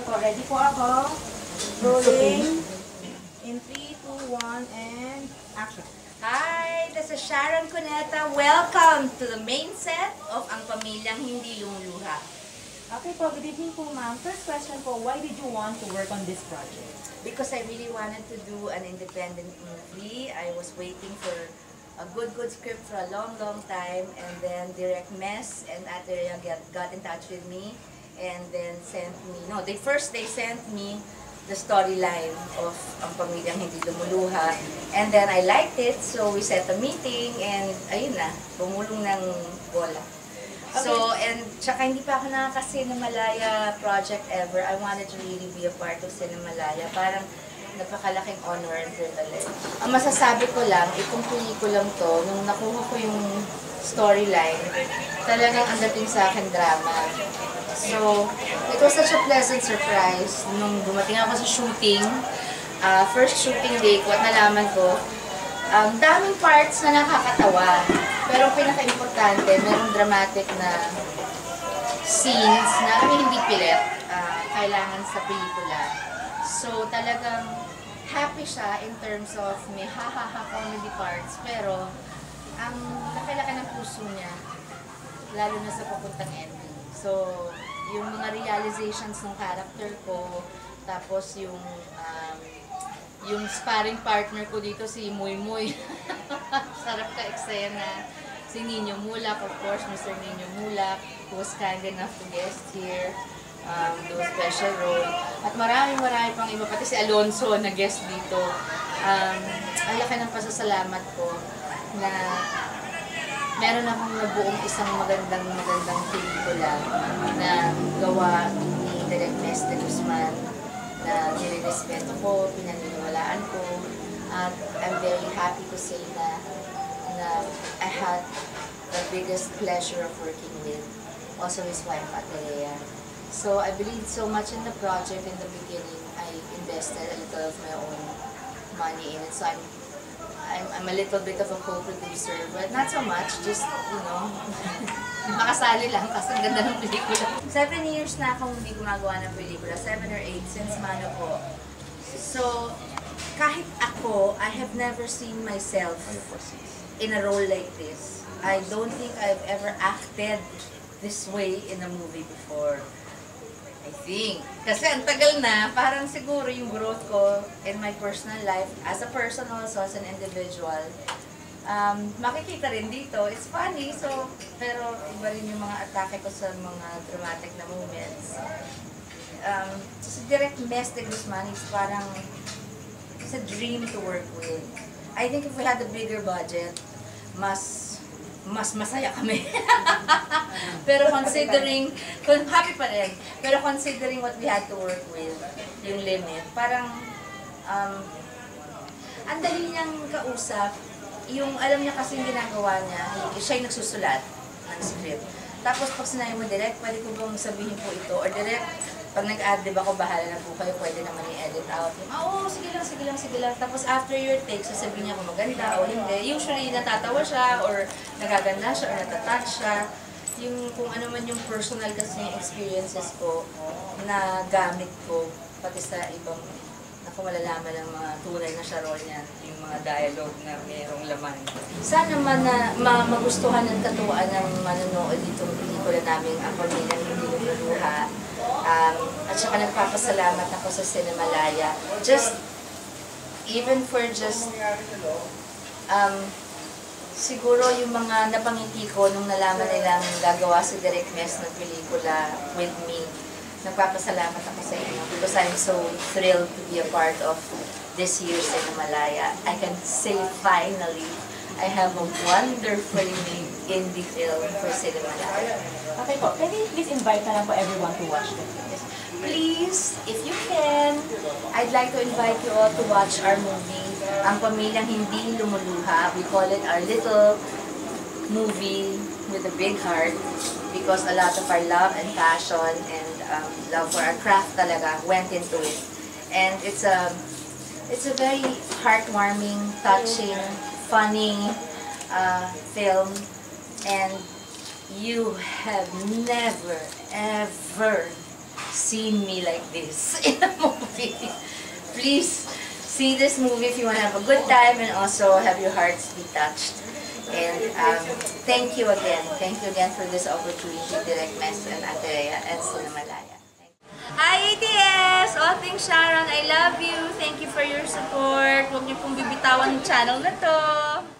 po, ready po ako. Rolling. In 3, 2, 1, and action. Hi, this is Sharon Cuneta. Welcome to the main set of Ang Pamilyang Hindi Lumuluha. Okay po, good evening po ma'am. First question po, why did you want to work on this project? Because I really wanted to do an independent movie. I was waiting for a good script for a long time, and then Direct Mess and Ateria got in touch with me and then sent me, they sent me the storyline of Ang Pamilyang Hindi Lumuluha, and then I liked it, so we set a meeting, and ayun na, bumulong ng bola. Okay. So, and tsaka hindi pa ako nakaka-Cinemalaya project ever. I wanted to really be a part of Cinemalaya. Parang napakalaking honor and privilege. Ang masasabi ko lang, itong pelikulang to, nung nakuha ko yung storyline, talagang ang dating sa akin drama. So, it was such a pleasant surprise nung dumating ako sa shooting. First shooting day ko at nalaman ko, daming parts na nakakatawa. Pero pinaka-importante, merong dramatic na scenes na hindi pilit, kailangan sa pelikula. So talagang happy siya in terms of may ha-ha-ha comedy parts, pero ang laki-laki ng puso niya, lalo na sa papuntang ending. So yung mga realizations ng character ko, tapos yung sparring partner ko dito, si Muy Muy. Sarap ka eksena. Si Nino Mulak, of course, Mr. Nino Mulak, who was kind enough to guest here, do a special role. At marami pang iba, pati si Alonso na guest dito. Ang laki ng pasasalamat ko na meron akong nabuong isang magandang pelikula na gawa ni Direct Mess de Guzman, na nirespeto ko, pinaniniwalaan ko, at I'm very happy to say na I had the biggest pleasure of working with also his wife, Ateria. So I believed so much in the project in the beginning. I invested a little of my own money in it, so I'm a little bit of a co-producer, but not so much, just, makasali lang kasi ang ganda ng pelikula. 7 years na akong hindi gumagawa ng pelikula, 7 or 8 since Mano po. So, kahit ako, I have never seen myself in a role like this. I don't think I've ever acted this way in a movie before. I think. Kasi ang tagal na, parang siguro yung growth ko in my personal life, as a person also, as an individual, makikita rin dito. It's funny, so, pero iba rin yung mga atake ko sa mga dramatic na moments. Si Direct Mess de Guzman is parang, it's a dream to work with. I think if we had a bigger budget, mas masaya kami. Pero considering, happy pa rin, pero considering what we had to work with, yung limit, parang, ang dali niyang kausap, yung alam niya kasi yung ginagawa niya, siya yung nagsusulat ng script. Tapos pag sinabi mo, Direct, pwede ko bang sabihin po ito? Or Direct, pag nag-ad-lib ako, bahala na po kayo, pwede naman i-edit out. Oo, sige lang. Tapos after your take, sasabihin niya kung maganda o hindi. Usually, natatawa siya, or nagaganda siya, or natatouch siya. Yung kung ano man yung personal kasi yung experiences ko na gamit ko, pati sa ibang, naku, malalaman ng mga tunay na Sharon niya, yung mga dialogue na mayroong laman. Sana man na magustuhan ng katuwaan ng manonood itong pelikula namin, Ang Pamilyang Hindi Lumuluha. At saka nagpapasalamat ako sa Cinemalaya. Siguro yung mga napangiti ko nung nalaman nilang gagawa si Direct Mess ng pelikula with me. Nagpapasalamat ako sa inyo because I'm so thrilled to be a part of this year's Cinemalaya. I can say finally, I have a wonderfully made indie film for Cinemalaya. Okay po, can you please invite na lang po everyone to watch the film? Please, if you can, I'd like to invite you all to watch our movie, Ang Pamilyang Hindi Lumuluha. We call it our little movie with a big heart because a lot of our love and passion and love for our craft talaga went into it. And it's a very heartwarming, touching, funny film, and you have never ever seen me like this in a movie. Please see this movie if you want to have a good time and also have your hearts be touched. And thank you again. Thank you again for this opportunity, Direct Mes and Ate Rhea and Cinemalaya. Hi ATS! All things Sharon, I love you. Thank you for your support. Huwag niyo pong bibitawan yung channel na to.